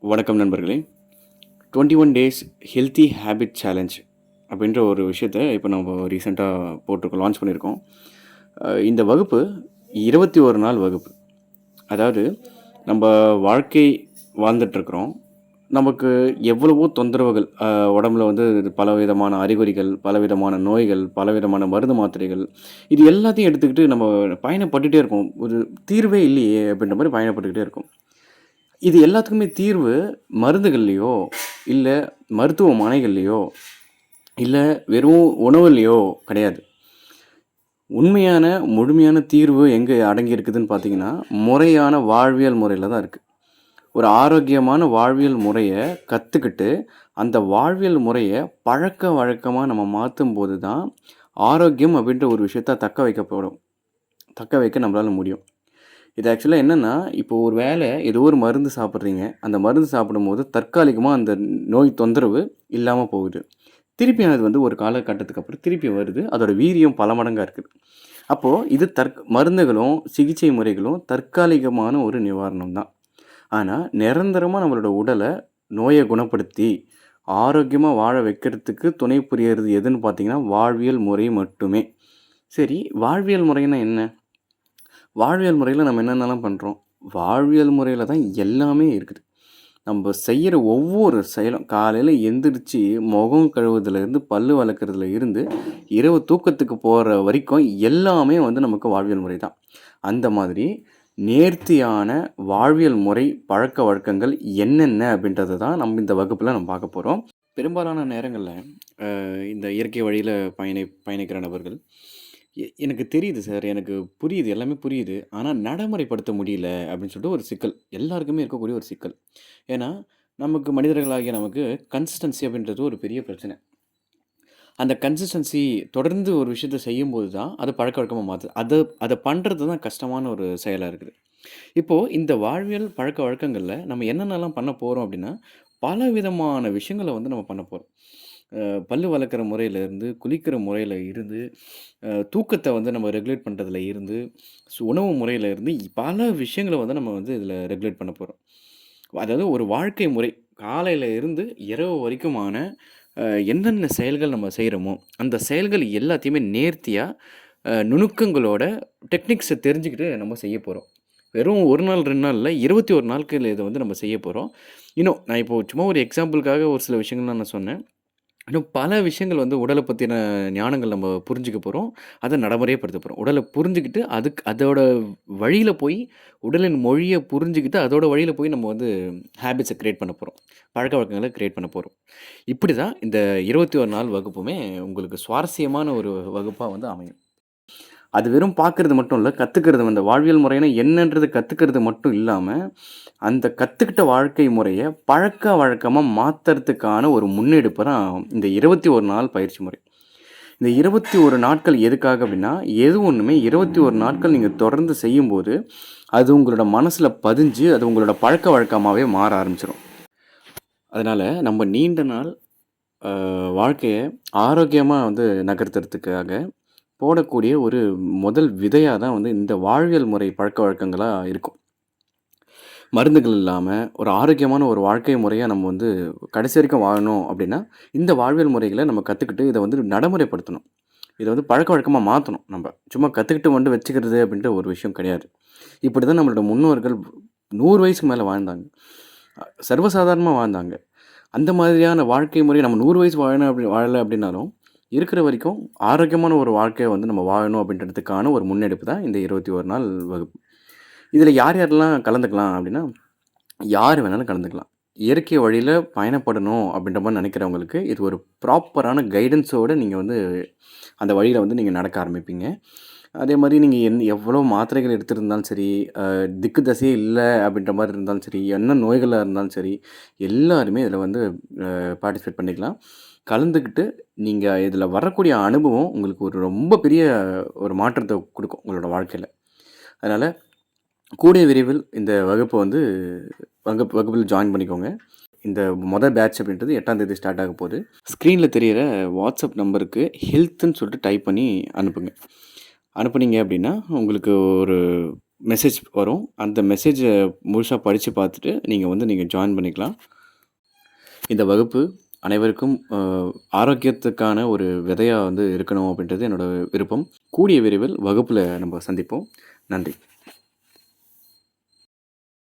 வணக்கம் நண்பர்களே. 21 days healthy habit challenge அப்படின்ற ஒரு விஷயத்த இப்போ நம்ம ரீசெண்டாக போட்டிருக்கோம், லான்ச் பண்ணியிருக்கோம். இந்த வகுப்பு 21 நாள் வகுப்பு. அதாவது நம்ம வாழ்க்கை வாழ்ந்துட்டுருக்குறோம். நமக்கு எவ்வளவோ தொந்தரவுகள், உடம்புல வந்து பலவிதமான அறிகுறிகள், பலவிதமான நோய்கள், பலவிதமான மருந்து மாத்திரைகள், இது எல்லாத்தையும் எடுத்துக்கிட்டு நம்ம பயணப்பட்டுட்டே இருக்கோம். ஒரு தீர்வே இல்லையே அப்படின்ற மாதிரி பயணப்பட்டுக்கிட்டே இருக்கோம். இது எல்லாத்துக்குமே தீர்வு மருந்துகள்லையோ, இல்ல மருத்துவமனைகள்லையோ, இல்ல வெறும் உணவுலயோ கிடையாது. உண்மையான, முழுமையான தீர்வு எங்க அடங்கி இருக்குதுன்னு பார்த்தீங்கன்னா, முறையான வாழ்வியல் முறையில தான் இருக்கு. ஒரு ஆரோக்கியமான வாழ்வியல் முறைய கத்துக்கிட்டு, அந்த வாழ்வியல் முறைய பழக்கவழக்கமா நம்ம மாத்தும்போது தான், ஆரோக்கியம் அப்படின்ற ஒரு விஷயத்த தக்க வைக்க நம்மளால முடியும். இது ஆக்சுவலா என்னன்னா, இப்போ ஒரு வேளை ஏதோ ஒரு மருந்து சாப்பிடுறீங்க. அந்த மருந்து சாப்பிடும்போது தற்காலிகமா அந்த நோய் தொந்தரவு இல்லாம போகுது. திருப்பி அது வந்து ஒரு காலகட்டத்துக்கு அப்புறம் திருப்பி வருது. அதோட வீரியம் பல மடங்கா இருக்குது. அப்போ இது மருந்துகளும், சிகிச்சை முறைகளும் தற்காலிகமான ஒரு நிவாரணம் தான். ஆனா, நிரந்தரமா நம்மளோட உடல நோய குணப்படுத்தி, ஆரோக்கியமா வாழ வைக்கிறதுக்கு துணை புரியறது எதுன்னு பார்த்தீங்கன்னா, வாழ்வியல் முறை மட்டுமே. சரி, வாழ்வியல் முறைன்னா என்ன? வாழ்வியல் முறையில நம்ம என்னென்னலாம் பண்றோம்? வாழ்வியல் முறையில தான் எல்லாமே இருக்குது. நம்ப செய்யற ஒவ்வொரு செயலும் காலையில எந்திரிச்சு முகம் கழுவுறதுலேருந்து, பல்லு வெளக்குறதுல இருந்து, இரவு தூக்கத்துக்கு போற வரைக்கும் எல்லாமே வந்து நமக்கு வாழ்வியல் முறை தான். அந்த மாதிரி நேர்த்தியான வாழ்வியல் முறை, பழக்கவழக்கங்கள் என்னென்ன அப்படின்றத தான் நம்ம இந்த வகுப்புல நம்ம பார்க்க போறோம். பெரும்பாலான நேரங்கள்ல இந்த இயற்கை வழியில பயணிக்கிற நபர்கள், எனக்கு தெரியுது சார். எனக்கு புரியுது. எல்லாமே புரியுது. ஆனா நடைமுறைப்படுத்த முடியல அப்படின்னு சொல்லிட்டு ஒரு சிக்கல். எல்லாருக்குமே இருக்கக்கூடிய ஒரு சிக்கல். ஏன்னா, நமக்கு மனிதர்களாகிய நமக்கு கன்சிஸ்டன்சி அப்படின்றது ஒரு பெரிய பிரச்சனை. அந்த கன்சிஸ்டன்சி தொடர்ந்து ஒரு விஷயத்த செய்யும்போது தான், அது பழக்கவழக்கமா மாத்துது. அத பண்றது தான் கஷ்டமான ஒரு செயலா இருக்குது. இப்போ இந்த வாழ்வியல் பழக்கவழக்கங்கள்ல நம்ம என்னென்னலாம் பண்ண போறோம் அப்படின்னா, பலவிதமான விஷயங்கள வந்து நம்ம பண்ண போறோம். பல்லு வெளக்குற முறையில இருந்து, குளிக்கிற முறையில இருந்து, தூக்கத்த வந்து நம்ம ரெகுலேட் பண்றதுல இருந்து, உணவு முறையில இருந்து பல விஷயங்கள வந்து நம்ம வந்து இதில ரெகுலேட் பண்ண போறோம். அதாவது ஒரு வாழ்க்கை முறை. காலையில இருந்து இரவு வரைக்குமான அ என்னென்ன செயல்கள் நம்ம செய்றோமோ, அந்த செயல்கள் எல்லாத்தையுமே நேர்த்தியா, நுணுக்கங்களோட டெக்னிக்ஸ தெரிஞ்சுக்கிட்டு நம்ம செய்ய போறோம். வெறும் 1 நாள், 2 நாள் இல்ல, 21 நாட்கள் இத வந்து நம்ம செய்ய போறோம். இன்னும் நான் இப்போ சும்மா ஒரு எக்ஸாம்பிள்க்காக ஒரு சில விஷயங்கள்லாம் நான் சொன்னேன். இன்னும் பல விஷயங்கள் வந்து உடல பத்தின ஞானங்கள் நம்ம புரிஞ்சுக்க போறோம். அத நடைமுறைப்படுத்த போறோம். உடல புரிஞ்சுக்கிட்டு, அதோட வழியில போய் உடலின் மொழிய புரிஞ்சுக்கிட்டு, அதோட வழியில போய் நம்ம வந்து ஹேபிட்ஸ கிரியேட் பண்ண போறோம். பழக்கவழக்கங்கள கிரியேட் பண்ண போறோம். இப்படிதான் இந்த 21 நாள் வகுப்புமே உங்களுக்கு சுவாரஸ்யமான ஒரு வகுப்பா வந்து அமையும். அது வெறும் பார்க்கறது மட்டும் இல்ல, கத்துக்கிறது அந்த வாழ்வியல் முறைனா என்னன்றது கத்துக்கிறது மட்டும் இல்லாம, அந்த கத்துக்கிட்ட வாழ்க்கை முறைய பழக்கவழக்கமா மாத்துறதுக்கான ஒரு முன்னெடுப்பு தான் இந்த 21 நாள் பயிற்சி முறை. இந்த 21 நாட்கள் எதுக்காக அப்டின்னா, எது ஒண்ணுமே 21 நாட்கள் நீங்க தொடர்ந்து செய்யும்போது, அது உங்களோட மனசுல பதிஞ்சு, அது உங்களோட பழக்கவழக்கமாவே மாற ஆரம்பிச்சுரும். அதனால நம்ம நீண்ட நாள் வாழ்க்கைய ஆரோக்கியமா வந்து நகர்த்துறதுக்காக போடக்கூடிய ஒரு முதல் விதையா தான் வந்து இந்த வாழ்வியல் முறை பழக்கவழக்கங்களா இருக்கும். மருந்துகள் இல்லாம, ஒரு ஆரோக்கியமான ஒரு வாழ்க்கை முறையா நம்ம வந்து கடைசி வரைக்கும் வாழணும் அப்டின்னா, இந்த வாழ்வியல் முறைகள நம்ம கத்துக்கிட்டு இத வந்து நடைமுறைப்படுத்தணும். இத வந்து பழக்கவழக்கமா மாத்தணும் நம்ப. சும்மா கத்துக்கிட்டு மட்டும் வச்சுக்கிறது அப்டின்ற ஒரு விஷயம் கிடையாது. இப்படிதான் நம்மளோட முன்னோர்கள் 100 வயசுக்கு மேல வாழ்ந்தாங்க. சர்வசாதாரணமா வாழ்ந்தாங்க. அந்த மாதிரியான வாழ்க்கை முறை நம்ம 100 வயசு வாழல அப்டின்னாலும், இருக்கிற வரைக்கும் ஆரோக்கியமான ஒரு வாழ்க்கைய வந்து நம்ம வாழணும் அப்டின்றதுக்கான ஒரு முன்னெடுப்பு தான் இந்த 21 நாள் வகுப்பு. இதில யார் யாரெல்லாம் கலந்துக்கலாம் அப்டின்னா, யார் வேணாலும் கலந்துக்கலாம். இயற்கை வழியில பயணப்படணும் அப்டின்ற மாரி நெனைக்கிறவங்களுக்கு, இது ஒரு ப்ராப்பரான கைடன்ஸோட நீங்க வந்து அந்த வழியில வந்து நீங்க நடக்க ஆரம்பிப்பீங்க. அதே மாரி நீங்க எவ்வளோ மாத்திரைகள் எடுத்திருந்தாலும் சரி, திக்கு தசையே இல்ல அப்டின்ற மாரி இருந்தாலும் சரி, என்ன நோய்களா இருந்தாலும் சரி, எல்லாருமே இதில வந்து பார்ட்டிசிபேட் பண்ணிக்கலாம். கலந்துக்கிட்டு நீங்க இதில வரக்கூடிய அனுபவம் உங்களுக்கு ஒரு ரொம்ப பெரிய ஒரு மாற்றத்த குடுக்கும் உங்களோட வாழ்க்கையில. அதனால கூடிய விரைவில் இந்த வகுப்பு வந்து வகுப்பில் ஜாயின் பண்ணிக்கோங்க. இந்த பேட்ச் அப்படின்றது 8ஆம் தேதி ஸ்டார்ட் ஆக போகுது. ஸ்க்ரீன்ல தெரியிற வாட்ஸ்அப் நம்பருக்கு ஹெல்த்துன்னு சொல்லிட்டு டைப் பண்ணி அனுப்புங்க. அனுப்புனீங்க அப்படின்னா, உங்களுக்கு ஒரு மெசேஜ் வரும். அந்த மெசேஜை முழுசா படித்து பார்த்துட்டு நீங்கள் ஜாயின் பண்ணிக்கலாம். இந்த வகுப்பு அனைவருக்கும் ஆரோக்கியத்துக்கான ஒரு விதையா இருக்கணும் அப்படின்றது என்னோட விருப்பம். கூடிய விரைவில் வகுப்பில் நம்ம சந்திப்போம். நன்றி.